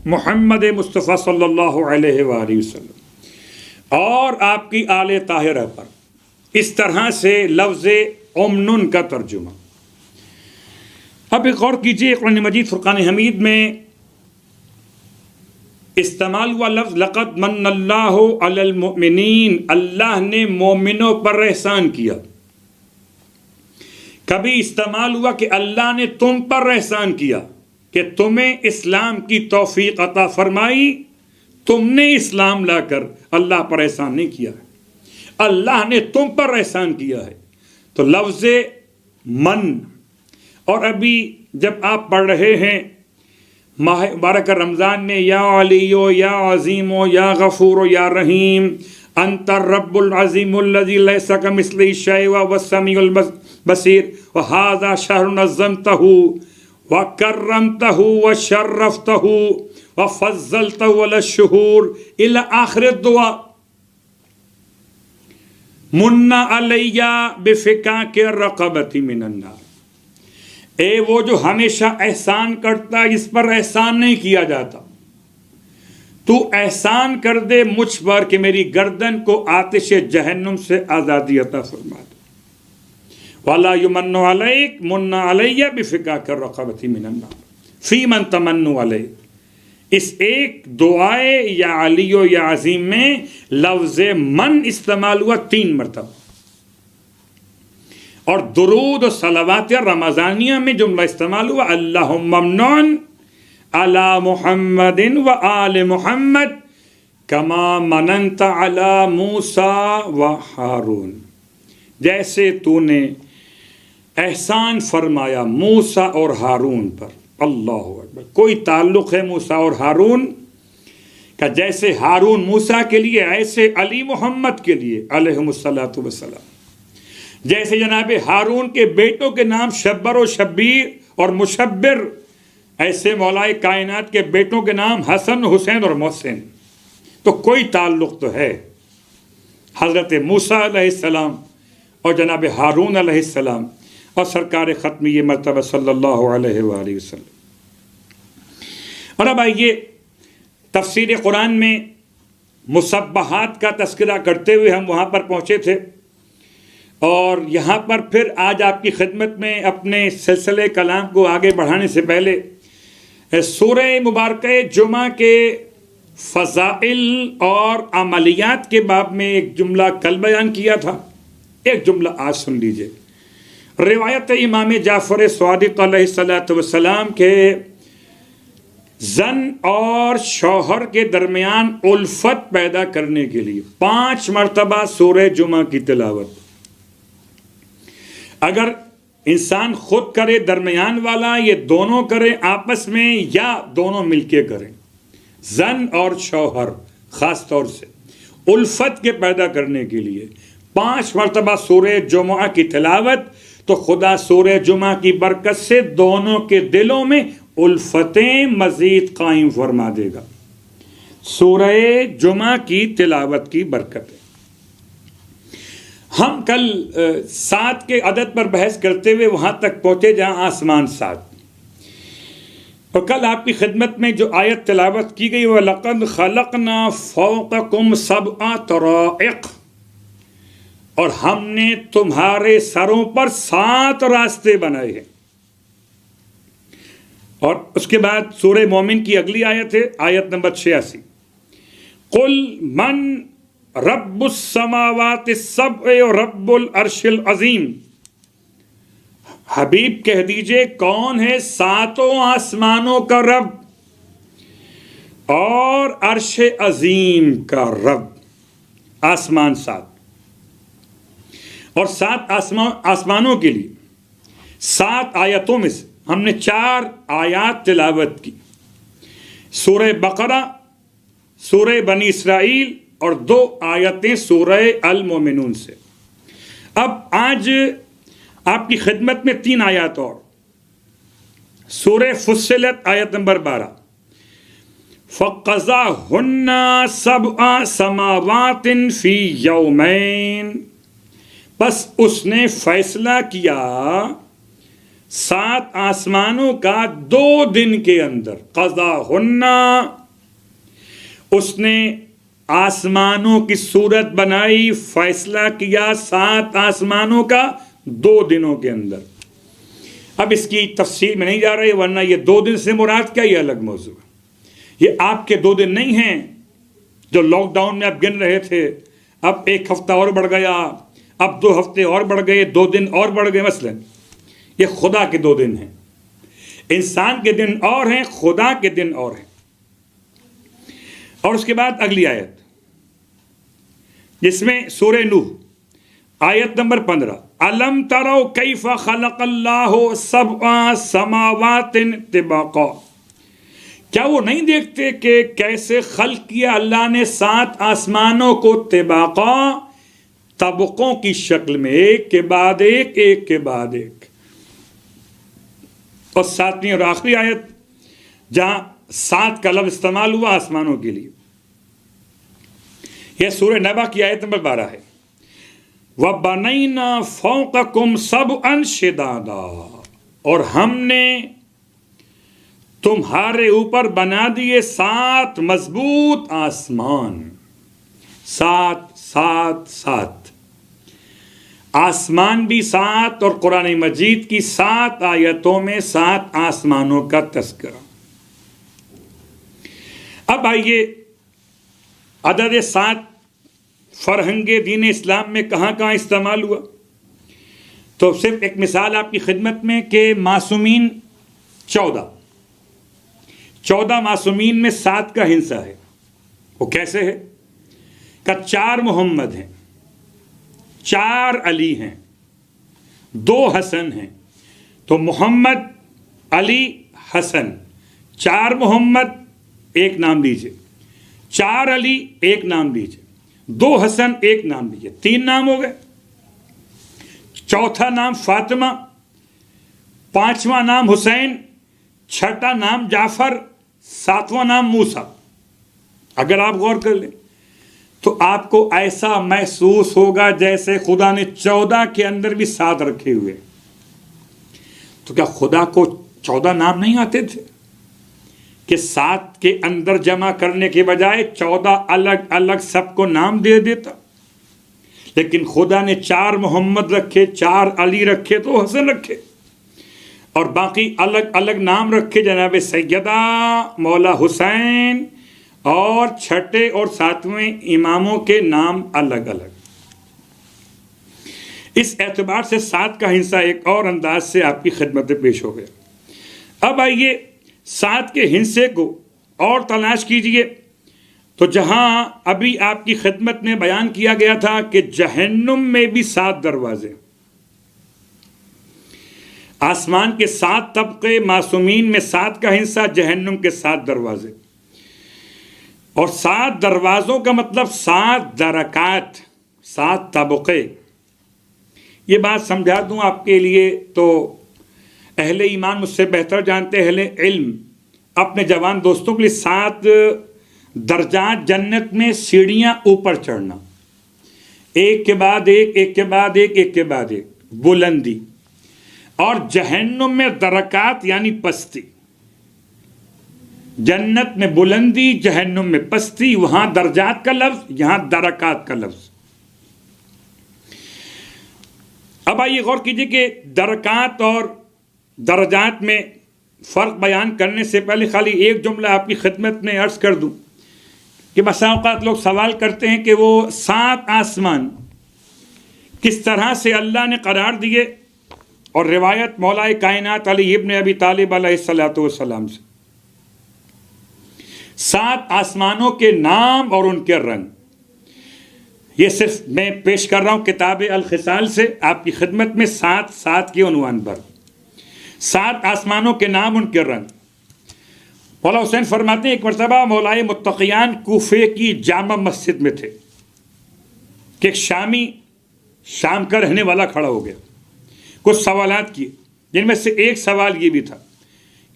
S1: محمد مصطفیٰ صلی اللہ علیہ وآلہ وسلم اور آپ کی آل طاہرہ پر اس طرح سے لفظ امن کا ترجمہ۔ اب ایک غور کیجئے، قرآن مجید فرقان حمید میں استعمال ہوا لفظ لقد من اللہ علی المؤمنین، اللہ نے مومنوں پر احسان کیا۔ کبھی استعمال ہوا کہ اللہ نے تم پر احسان کیا، کہ تمہیں اسلام کی توفیق عطا فرمائی، تم نے اسلام لا کر اللہ پر احسان نہیں کیا ہے، اللہ نے تم پر احسان کیا ہے۔ تو لفظ من، اور ابھی جب آپ پڑھ رہے ہیں ماہ مبارک رمضان میں، یا علیو یا عظیمو یا غفورو یا رحیم انت الرب العظیم الذی لیس کمثلہ شیء وهو السمیع البصیر وهذا شہر نظمتہ وکرمتہ وشرفتہ وفضلتہ علی الشہور الی آخر الدعاء۔ من علی بفکاک الرقبۃ من النار، اے وہ جو ہمیشہ احسان کرتا ہے، اس پر احسان نہیں کیا جاتا، تو احسان کر دے مجھ پر کہ میری گردن کو آتش جہنم سے آزادی عطا فرما دے۔ وَلَا يُمَنُّ عَلَيْكَ مُنَّ عَلَيَّ بِفِكَاكَ الرَّقَبَةِ مِنَ النَّارِ فِي مَن تَمَنُّ عَلَيْهِ۔ اس ایک دعائے یا علی و یا عظیم میں لفظ من استعمال ہوا 3 مرتبہ، اور درود و صلوات رمضانیہ میں جملہ استعمال ہوا اللہم امنن علی محمد و آل محمد کما مننت علی موسیٰ و ہارون، جیسے تو نے احسان فرمایا موسیٰ اور ہارون پر۔ اللہ اکبر۔ کوئی تعلق ہے موسیٰ اور ہارون کا؟ جیسے ہارون موسیٰ کے لیے ایسے علی محمد کے لیے علیہم الصلاۃ والسلام۔ جیسے جناب ہارون کے بیٹوں کے نام شبر و شبیر اور مشبر، ایسے مولائے کائنات کے بیٹوں کے نام حسن، حسین اور محسن۔ تو کوئی تعلق تو ہے حضرت موسیٰ علیہ السلام اور جناب ہارون علیہ السلام اور سرکار ختمی مرتبہ صلی اللہ علیہ وآلہ وسلم۔ اور اب آئیے تفسیر قرآن میں مسبحات کا تذکرہ کرتے ہوئے ہم وہاں پر پہنچے تھے، اور یہاں پر پھر آج آپ کی خدمت میں اپنے سلسلے کلام کو آگے بڑھانے سے پہلے سورہ مبارکہ جمعہ کے فضائل اور عملیات کے باب میں ایک جملہ کل بیان کیا تھا، ایک جملہ آج سن لیجئے۔ روایت امام جعفر صادق علیہ السلام کے زن اور شوہر کے درمیان الفت پیدا کرنے کے لیے 5 مرتبہ سورہ جمعہ کی تلاوت۔ اگر انسان خود کرے، درمیان والا، یہ دونوں کریں آپس میں یا دونوں مل کے کریں، زن اور شوہر خاص طور سے الفت کے پیدا کرنے کے لیے 5 مرتبہ سورہ جمعہ کی تلاوت، تو خدا سورہ جمعہ کی برکت سے دونوں کے دلوں میں الفتیں مزید قائم فرما دے گا۔ سورہ جمعہ کی تلاوت کی برکت ہے۔ ہم کل 7 کے عدد پر بحث کرتے ہوئے وہاں تک پہنچے جہاں آسمان 7، اور کل آپ کی خدمت میں جو آیت تلاوت کی گئی وہ لَقَدْ خَلَقْنَا فَوْقَكُمْ سَبْعَ طَرَائِقَ، اور ہم نے تمہارے سروں پر 7 راستے بنائے ہیں۔ اور اس کے بعد سورہ مومن کی اگلی آیت ہے، آیت نمبر 86، قُلْ مَنْ رب السماوات السبع و رب العرش العظیم، حبیب کہہ دیجئے کون ہے 7 آسمانوں کا رب اور عرش عظیم کا رب۔ آسمان 7 اور 7 آسمانوں کے لیے 7 آیتوں میں سے ہم نے 4 آیات تلاوت کی، سورہ بقرہ، سورہ بنی اسرائیل اور 2 آیتیں سورہ المومنون سے۔ اب آج آپ کی خدمت میں 3 آیات اور، سورہ فصلت آیت نمبر 12، فَقَضَاهُنَّ سَبْعَ سَمَاوَاتٍ فِي يَوْمَيْنِ، بس اس نے فیصلہ کیا 7 آسمانوں کا 2 دن کے اندر۔ قضاہن، اس نے آسمانوں کی صورت بنائی، فیصلہ کیا 7 آسمانوں کا 2 دنوں کے اندر۔ اب اس کی تفصیل میں نہیں جا رہے، ورنہ یہ 2 دن سے مراد کیا، یہ الگ موضوع ہے۔ یہ آپ کے 2 دن نہیں ہیں جو لاک ڈاؤن میں آپ گن رہے تھے، اب 1 ہفتہ اور بڑھ گیا، اب 2 ہفتے اور بڑھ گئے، 2 دن اور بڑھ گئے۔ مثلا یہ خدا کے 2 دن ہیں، انسان کے دن اور ہیں، خدا کے دن اور ہیں۔ اور اس کے بعد اگلی آیت جس میں سورہ نوح آیت نمبر 15، الم تروا کیف خلق اللہ 7 سماوات طباقا، کیا وہ نہیں دیکھتے کہ کیسے خلق کیا اللہ نے 7 آسمانوں کو طباقا، طبقوں کی شکل میں، ایک کے بعد ایک، ایک کے بعد ایک۔ اور 7ویں اور آخری آیت جہاں 7 کا لفظ استعمال ہوا آسمانوں کے لیے، یہ سورہ نبا کی آیت نمبر 12 ہے، وَبَنَيْنَا فَوْقَكُمْ سَبْعًا شِدَادًا، اور ہم نے تمہارے اوپر بنا دیے 7 مضبوط آسمان۔ 7 7 7 آسمان بھی 7، اور قرآن مجید کی 7 آیتوں میں 7 آسمانوں کا تذکرہ۔ اب آئیے عدد 7 فرہنگ دین اسلام میں کہاں کہاں استعمال ہوا، تو صرف ایک مثال آپ کی خدمت میں کہ معصومین 14 معصومین میں 7 کا ہندسہ ہے۔ وہ کیسے ہے کہ 4 محمد ہیں، 4 علی ہیں، 2 حسن ہیں، تو محمد، علی، حسن، 4 محمد 1 نام لیجئے، 4 علی 1 نام لیجئے، 2 حسن 1 نام لیجئے، 3 نام ہو گئے۔ چوتھا نام فاطمہ، پانچواں نام حسین، چھٹا نام جعفر، ساتواں نام موسیٰ۔ اگر آپ غور کر لیں تو آپ کو ایسا محسوس ہوگا جیسے خدا نے 14 کے اندر بھی 7 رکھے ہوئے۔ تو کیا خدا کو 14 نام نہیں آتے تھے کہ 7 کے اندر جمع کرنے کے بجائے 14 الگ الگ سب کو نام دے دیتا؟ لیکن خدا نے 4 محمد رکھے، 4 علی رکھے تو حسن رکھے، اور باقی الگ الگ نام رکھے، جناب سیدہ، مولا حسین، اور چھٹے اور 7ویں اماموں کے نام الگ الگ۔ اس اعتبار سے 7 کا ہندسہ ایک اور انداز سے آپ کی خدمت میں پیش ہو گیا۔ اب آئیے 7 کے ہندسے کو اور تلاش کیجئے تو جہاں ابھی آپ کی خدمت میں بیان کیا گیا تھا کہ جہنم میں بھی 7 دروازے، آسمان کے 7 طبقے، معصومین میں 7 کا ہندسہ، جہنم کے 7 دروازے، اور 7 دروازوں کا مطلب 7 درکات، 7 طبقے۔ یہ بات سمجھا دوں آپ کے لیے تو اہل ایمان مجھ سے بہتر جانتے، اہل علم اپنے جوان دوستوں کے لیے 7 درجات جنت میں سیڑھیاں اوپر چڑھنا، ایک کے بعد ایک، ایک کے بعد ایک، ایک کے بعد ایک، بلندی، اور جہنم میں درکات یعنی پستی۔ جنت میں بلندی، جہنم میں پستی، وہاں درجات کا لفظ، یہاں درکات کا لفظ۔ اب آئیے غور کیجئے کہ درکات اور درجات میں فرق بیان کرنے سے پہلے خالی ایک جملہ آپ کی خدمت میں عرض کر دوں کہ بسا اوقات لوگ سوال کرتے ہیں کہ وہ 7 آسمان کس طرح سے اللہ نے قرار دیے، اور روایت مولا کائنات علی ابن ابی طالب علیہ السلام سے 7 آسمانوں کے نام اور ان کے رنگ۔ یہ صرف میں پیش کر رہا ہوں کتاب الخصال سے آپ کی خدمت میں 7 کے عنوان پر، 7 آسمانوں کے نام، ان کے رنگ۔ مولا حسین فرماتے ہیں ایک مرتبہ مولائے متقیان کوفے کی جامع مسجد میں تھے کہ ایک شامی، شام کا رہنے والا کھڑا ہو گیا، کچھ سوالات کیے، جن میں سے ایک سوال یہ بھی تھا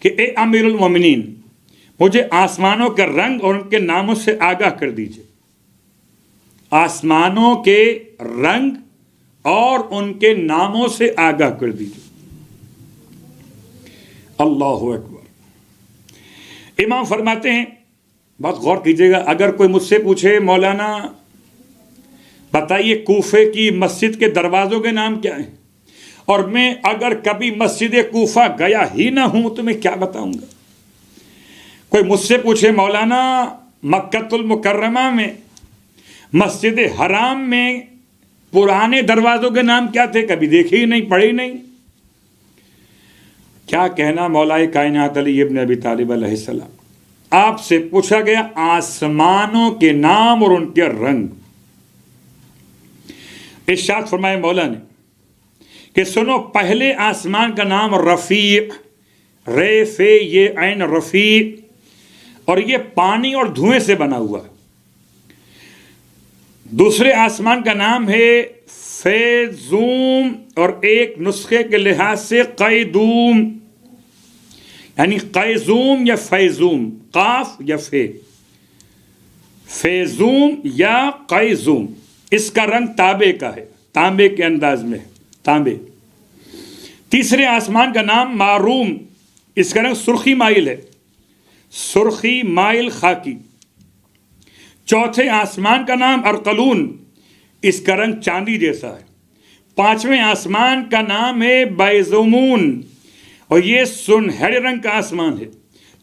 S1: کہ اے امیر المومنین، مجھے آسمانوں کے رنگ اور ان کے ناموں سے آگاہ کر دیجئے۔ آسمانوں کے رنگ اور ان کے ناموں سے آگاہ کر دیجئے۔ اللہ اکبر۔ امام فرماتے ہیں، بہت غور کیجئے گا، اگر کوئی مجھ سے پوچھے مولانا بتائیے کوفے کی مسجد کے دروازوں کے نام کیا ہیں، اور میں اگر کبھی مسجد کوفہ گیا ہی نہ ہوں تو میں کیا بتاؤں گا؟ کوئی مجھ سے پوچھے مولانا مکۃ المکرمہ میں، مسجد حرام میں پرانے دروازوں کے نام کیا تھے، کبھی دیکھے ہی نہیں، پڑھے ہی نہیں، کیا کہنا مولا کائنات علی ابن ابی طالب علیہ السلام؟ آپ سے پوچھا گیا آسمانوں کے نام اور ان کے رنگ۔ ارشاد فرمائے مولا نے کہ سنو، پہلے آسمان کا نام رفیع، رے فے یہ عین رفیع، اور یہ پانی اور دھوئیں سے بنا ہوا ہے۔ دوسرے آسمان کا نام ہے فیزوم، اور ایک نسخے کے لحاظ سے قیدوم، یعنی قیزوم یا فیزوم، قاف یا فے، فیزوم یا قیزوم۔ اس کا رنگ تانبے کا ہے، تانبے کے انداز میں ہے، تانبے۔ تیسرے آسمان کا نام معروم، اس کا رنگ سرخی مائل ہے، سرخی مائل خاکی۔ چوتھے آسمان کا نام ارقلون، اس کا رنگ چاندی جیسا ہے۔ پانچویں آسمان کا نام ہے بیزمون، اور یہ سنہرے رنگ کا آسمان ہے۔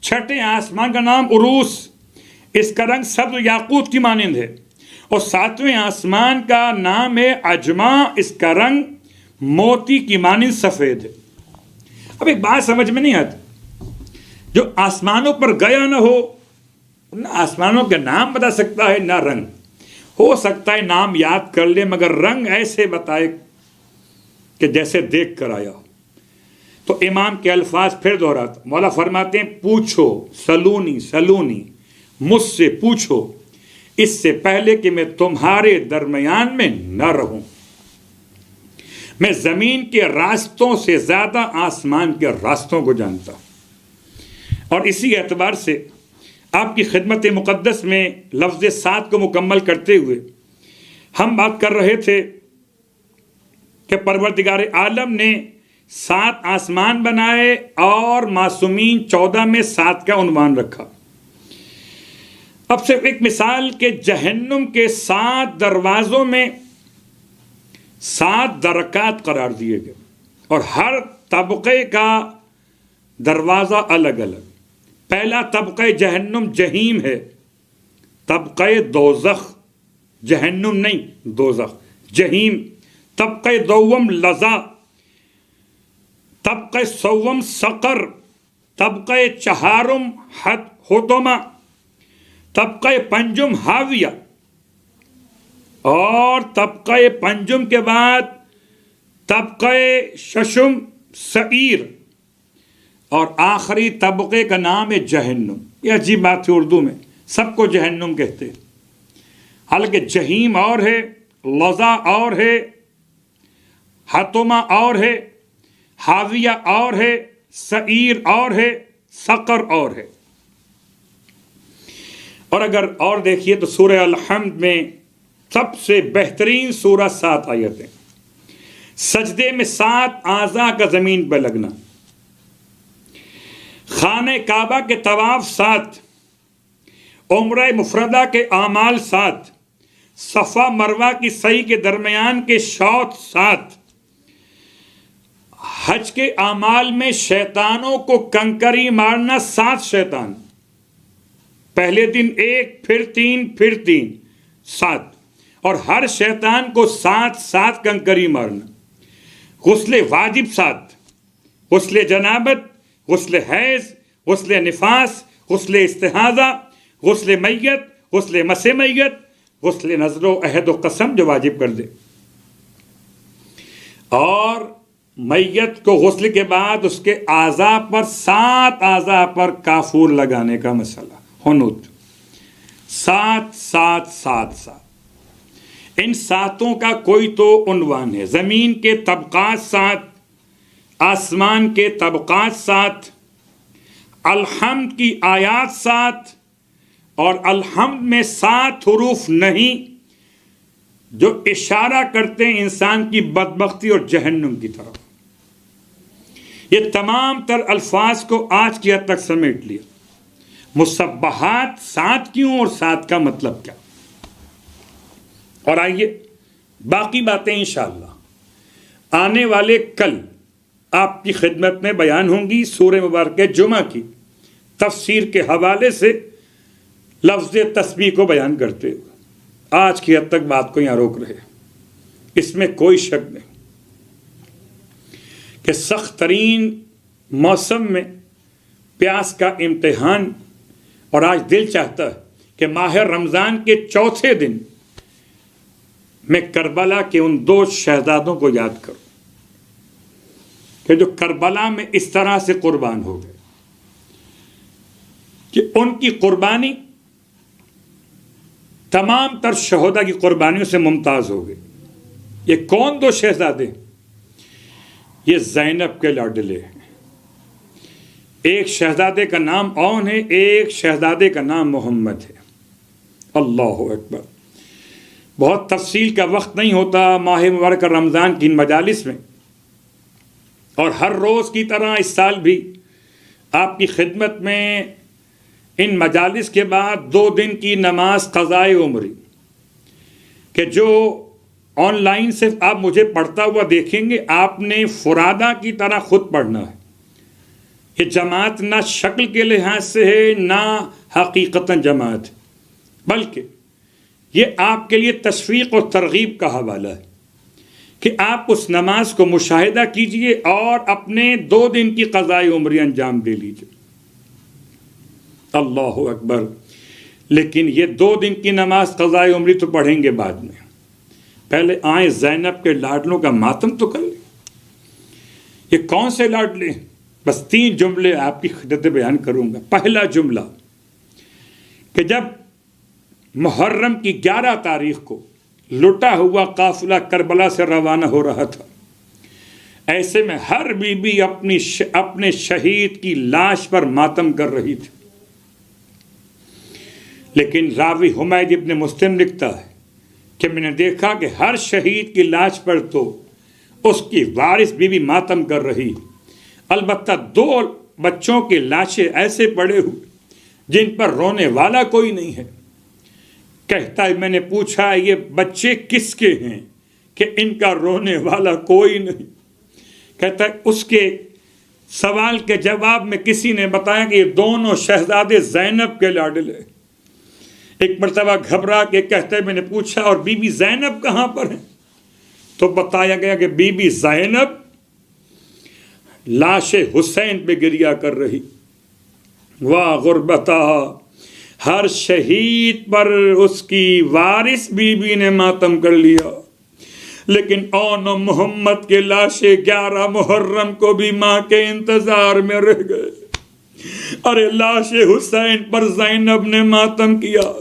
S1: چھٹے آسمان کا نام عروس، اس کا رنگ سبز یاقوت کی مانند ہے۔ اور ساتویں آسمان کا نام ہے اجما، اس کا رنگ موتی کی مانند سفید ہے۔ اب ایک بات سمجھ میں نہیں آتی، جو آسمانوں پر گیا نہ ہو، نہ آسمانوں کے نام بتا سکتا ہے نہ رنگ، ہو سکتا ہے نام یاد کر لے مگر رنگ ایسے بتائے کہ جیسے دیکھ کر آیا ہو۔ تو امام کے الفاظ پھر دہراتا، مولا فرماتے ہیں پوچھو، سلونی سلونی، مجھ سے پوچھو اس سے پہلے کہ میں تمہارے درمیان میں نہ رہوں۔ میں زمین کے راستوں سے زیادہ آسمان کے راستوں کو جانتا ہوں. اور اسی اعتبار سے آپ کی خدمت مقدس میں لفظ 7 کو مکمل کرتے ہوئے ہم بات کر رہے تھے کہ پروردگار عالم نے 7 آسمان بنائے اور معصومین 14 میں 7 کا عنوان رکھا. اب صرف ایک مثال کہ جہنم کے 7 دروازوں میں 7 درکات قرار دیے گئے اور ہر طبقے کا دروازہ الگ الگ. پہلا طبقہ جہنم جہیم ہے، طبقہ دوزخ، جہنم نہیں دوزخ، جہیم. طبقہ دوم لظا، طبقہ سوم سقر، طبقہ چہارم حطمہ، طبقہ پنجم حاویہ، اور طبقہ پنجم کے بعد طبقہ ششم سعیر، اور آخری طبقے کا نام ہے جہنم. یہ عجیب بات ہے، اردو میں سب کو جہنم کہتے ہیں، حالانکہ جہیم اور ہے، لظا اور ہے، حطمہ اور ہے، حاویہ اور ہے، سعیر اور ہے، سقر اور ہے. اور اگر اور دیکھیے تو سورہ الحمد میں سب سے بہترین سورہ 7 آیتیں. سجدے میں 7 اعضاء کا زمین پہ لگنا، خانہ کعبہ کے طواف 7، عمرہ مفردہ کے اعمال 7، صفا مروہ کی سعی کے درمیان کے شوط 7، حج کے اعمال میں شیطانوں کو کنکری مارنا 7 شیطان، پہلے دن 1 پھر 3 پھر 3 7، اور ہر شیطان کو 7 کنکری مارنا. غسل واجب 7، غسل جنابت، غسل حیض، غسل نفاس، غسل استحاضہ، غسل میت، غسل مس میت، غسل نذر و عہد و قسم جو واجب کر دے. اور میت کو غسل کے بعد اس کے اعضاء پر 7 اعضاء پر کافور لگانے کا مسئلہ، حنوت 7. ان 7 کا کوئی تو عنوان ہے. زمین کے طبقات 7، آسمان کے طبقات 7، الحمد کی آیات 7، اور الحمد میں 7 حروف نہیں جو اشارہ کرتے ہیں انسان کی بدبختی اور جہنم کی طرف. یہ تمام تر الفاظ کو آج کی حد تک سمیٹ لیا. مسبحات 7 کیوں اور 7 کا مطلب کیا؟ اور آئیے باقی باتیں انشاءاللہ آنے والے کل آپ کی خدمت میں بیان ہوں گی. سورہ مبارکہ جمعہ کی تفسیر کے حوالے سے لفظ تسبیح کو بیان کرتے ہوئے آج کی حد تک بات کو یہاں روک رہے. اس میں کوئی شک نہیں کہ سخت ترین موسم میں پیاس کا امتحان، اور آج دل چاہتا ہے کہ ماہ رمضان کے چوتھے دن میں کربلا کے ان 2 شہزادوں کو یاد کروں کہ جو کربلا میں اس طرح سے قربان ہو گئے کہ ان کی قربانی تمام تر شہداء کی قربانیوں سے ممتاز ہو گئی. یہ کون 2 شہزادے؟ یہ زینب کے لاڈلے ہیں. ایک شہزادے کا نام اون ہے، ایک شہزادے کا نام محمد ہے. اللہ اکبر. بہت تفصیل کا وقت نہیں ہوتا ماہ مبارک رمضان کی ان مجالس میں، اور ہر روز کی طرح اس سال بھی آپ کی خدمت میں ان مجالس کے بعد 2 دن کی نماز قضائے عمری کہ جو آن لائن صرف آپ مجھے پڑھتا ہوا دیکھیں گے، آپ نے فرادہ کی طرح خود پڑھنا ہے. یہ جماعت نہ شکل کے لحاظ سے ہے نہ حقیقتاً جماعت، بلکہ یہ آپ کے لیے تشویق اور ترغیب کا حوالہ ہے کہ آپ اس نماز کو مشاہدہ کیجئے اور اپنے 2 دن کی قضائے عمری انجام دے لیجئے. اللہ اکبر. لیکن یہ 2 دن کی نماز قضائے عمری تو پڑھیں گے بعد میں، پہلے آئیں زینب کے لاڈلوں کا ماتم تو کر لیں. یہ کون سے لاڈلے؟ بس 3 جملے آپ کی خدمت بیان کروں گا. پہلا جملہ کہ جب محرم کی 11 تاریخ کو لٹا ہوا قافلہ کربلا سے روانہ ہو رہا تھا، ایسے میں ہر بیوی اپنے شہید کی لاش پر ماتم کر رہی تھی. لیکن راوی حمید ابن مسلم لکھتا ہے کہ میں نے دیکھا کہ ہر شہید کی لاش پر تو اس کی وارث بیوی ماتم کر رہی، البتہ 2 بچوں کی لاشیں ایسے پڑے ہوئے جن پر رونے والا کوئی نہیں ہے. کہتا ہے میں نے پوچھا یہ بچے کس کے ہیں کہ ان کا رونے والا کوئی نہیں. کہتا ہے اس کے سوال کے جواب میں کسی نے بتایا کہ یہ دونوں شہزادے زینب کے لاڈلے. ایک مرتبہ گھبرا کے کہتے ہیں میں نے پوچھا اور بی بی زینب کہاں پر ہیں؟ تو بتایا گیا کہ بی بی زینب لاش حسین پہ گریا کر رہی. واہ غربتا، ہر شہید پر اس کی وارث بی بی نے ماتم کر لیا، لیکن اون محمد کے لاشیں 11 محرم کو بھی ماں کے انتظار میں رہ گئے. ارے لاش حسین پر زینب نے ماتم کیا.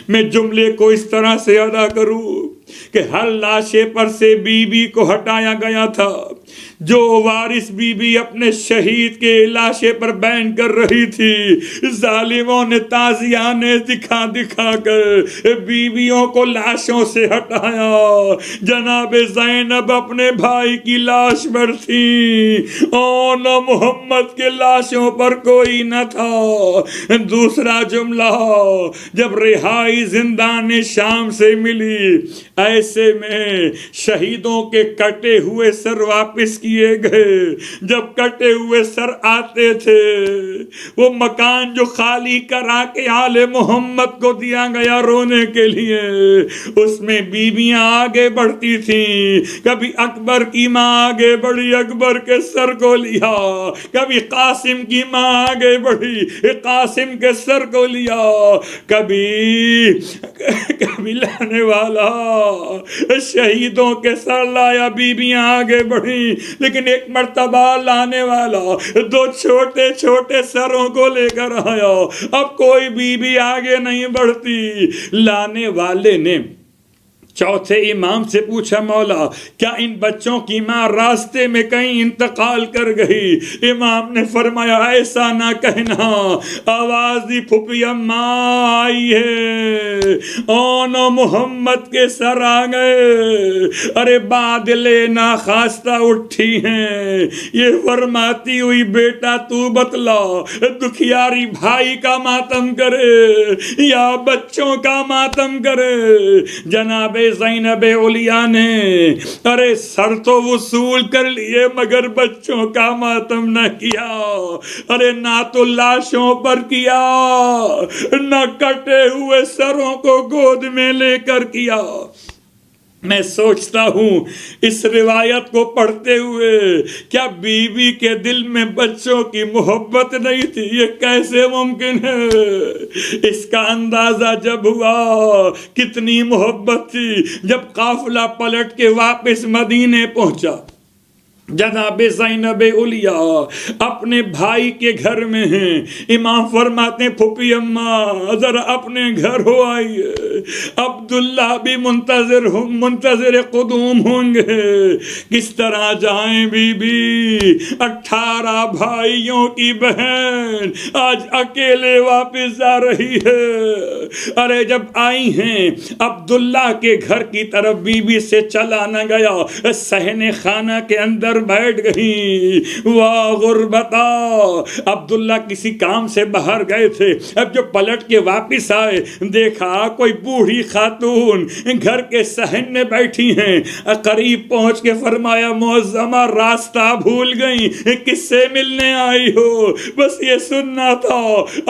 S1: میں جملے کو اس طرح سے ادا کروں کہ ہر لاشے پر سے بی بی کو ہٹایا گیا تھا. جو وارث بی بی اپنے شہید کے لاشے پر بین کر رہی تھی، ظالموں نے تازیانے دکھا دکھا کر بیویوں کو لاشوں سے ہٹایا. جناب زینب اپنے بھائی کی لاش پر تھی اور نہ محمد کے لاشوں پر کوئی نہ تھا. دوسرا جملہ، جب رہائی زندان شام سے ملی، ایسے میں شہیدوں کے کٹے ہوئے سر واپس کیے گئے. جب کٹے ہوئے سر آتے تھے، وہ مکان جو خالی کرا کے آل محمد کو دیا گیا رونے کے لیے، اس میں بیویاں آگے بڑھتی تھیں. کبھی اکبر کی ماں آگے بڑھی، اکبر کے سر کو لیا. کبھی قاسم کی ماں آگے بڑھی، قاسم کے سر کو لیا. کبھی لانے والا شہیدوں کے سر لایا، بیویاں آگے بڑھی. لیکن ایک مرتبہ لانے والا 2 چھوٹے چھوٹے سروں کو لے کر آیا. اب کوئی بیوی آگے نہیں بڑھتی. لانے والے نے چوتھے امام سے پوچھا مولا کیا ان بچوں کی ماں راستے میں کہیں انتقال کر گئی؟ امام نے فرمایا ایسا نہ کہنا، آواز دی پھپھی اماں آئی ہے، اون محمد کے سر آ گئے. ارے بادلے ناخواستہ اٹھی ہیں. یہ فرماتی ہوئی بیٹا تو بتلا، دکھیاری بھائی کا ماتم کرے یا بچوں کا ماتم کرے؟ جناب زینب اولیاء نے ارے سر تو وصول کر لیے مگر بچوں کا ماتم نہ کیا. ارے نہ تو لاشوں پر کیا، نہ کٹے ہوئے سروں کو گود میں لے کر کیا. میں سوچتا ہوں اس روایت کو پڑھتے ہوئے کیا بیوی کے دل میں بچوں کی محبت نہیں تھی؟ یہ کیسے ممکن ہے؟ اس کا اندازہ جب ہوا کتنی محبت تھی. جب قافلہ پلٹ کے واپس مدینے پہنچا، جناب زینب اولیاء اپنے بھائی کے گھر میں ہیں. امام فرماتے ہیں پھوپھی اماں ذرا اپنے گھر ہو آئیے. عبداللہ بھی منتظر قدوم ہوں گے. کس طرح جائیں بی بی؟ 18 بھائیوں کی بہن آج اکیلے واپس جا رہی ہے. ارے جب آئی ہیں عبداللہ کے گھر کی طرف بی بی سے چلا نہ گیا، صحن خانہ کے اندر بیٹھ گئی. واہ غربتا، عبداللہ کسی کام سے باہر گئے تھے. اب جو پلٹ کے واپس آئے دیکھا کوئی بوڑھی خاتون گھر کے صحن میں بیٹھی ہیں. قریب پہنچ کے فرمایا معظمہ راستہ بھول گئی، کس سے ملنے آئی ہو؟ بس یہ سننا تھا.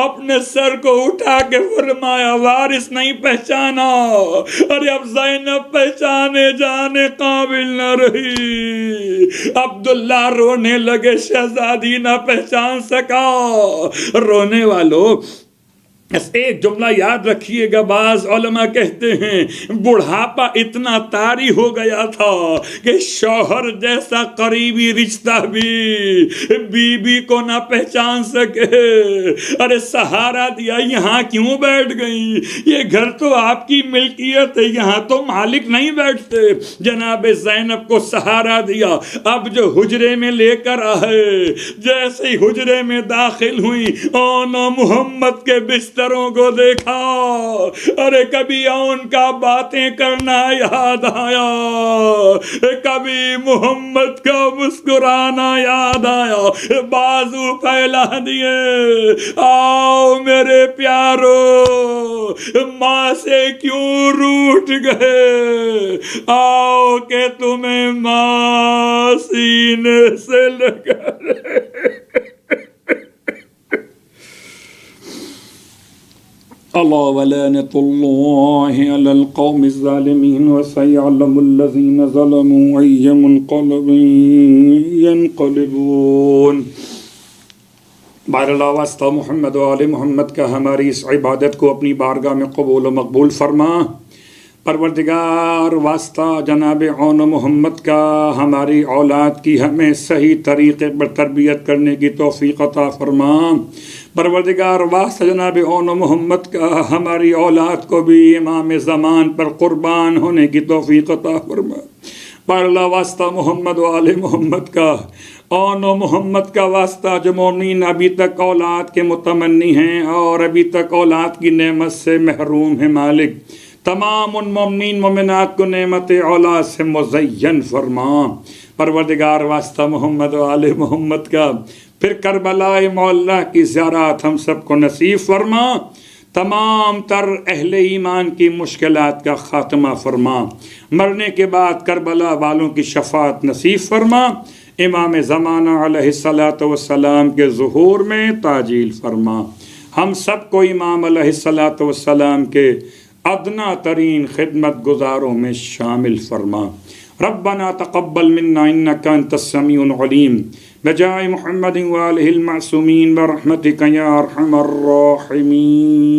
S1: اپنے سر کو اٹھا کے فرمایا وارث نہیں پہچانا. ارے اب زینب پہچانے جانے قابل نہ رہی. عبداللہ رونے لگے، شہزادی نہ پہچان سکا. رونے والوں بس ایک جملہ یاد رکھیے گا، بعض علماء کہتے ہیں بڑھاپا اتنا طاری ہو گیا تھا کہ شوہر جیسا قریبی رشتہ بھی بیوی کو نہ پہچان سکے۔ ارے سہارا دیا، یہاں کیوں بیٹھ گئی؟ یہ گھر تو آپ کی ملکیت ہے، یہاں تو مالک نہیں بیٹھتے۔ جناب زینب کو سہارا دیا، اب جو حجرے میں لے کر آئے، جیسے ہی حجرے میں داخل ہوئی، آنا محمد کے بستروں کو دیکھا، ارے کبھی ان کا باتیں کرنا یاد آیا، کبھی محمد کا مسکرانا یاد آیا، بازو پھیلا دیے، آؤ میرے پیارو، ماں سے کیوں روٹھ گئے، آؤ کہ تمہیں ماں سینے سے لگا رہے۔ اللہ ولعنۃ اللہ علی القوم الظالمین وسيعلم الذین ظلموا أي منقلب ينقلبون۔ بہرحال واسطہ محمد و آل محمد کا ہماری اس عبادت کو اپنی بارگاہ میں قبول و مقبول فرما۔ پروردگار واسطہ جناب عون محمد کا ہماری اولاد کی ہمیں صحیح طریقے پر تربیت کرنے کی توفیق عطا فرما۔ پروردگار واسطہ جناب عون محمد کا ہماری اولاد کو بھی امام زمان پر قربان ہونے کی توفیق عطا فرما۔ پرلا واسطہ محمد و آل محمد کا، عون محمد کا واسطہ جو مومنین ابھی تک اولاد کے متمنی ہیں اور ابھی تک اولاد کی نعمت سے محروم ہیں، مالک تمام ان مومنین مومنات کو نعمت اولاد سے مزین فرما۔ پروردگار واسطہ محمد و آل محمد کا پھر کربلا معلیٰ کی زیارت ہم سب کو نصیب فرما۔ تمام تر اہل ایمان کی مشکلات کا خاتمہ فرما۔ مرنے کے بعد کربلا والوں کی شفاعت نصیب فرما۔ امام زمانہ علیہ الصلاۃ والسلام کے ظہور میں تعجیل فرما۔ ہم سب کو امام علیہ الصلاۃ والسلام کے ادنا ترین خدمت گزاروں میں شامل فرما۔ ربنا تقبل منا انك انت السميع العليم بجاہ محمد وآلہ المعصومین برحمتک یا ارحم الراحمین۔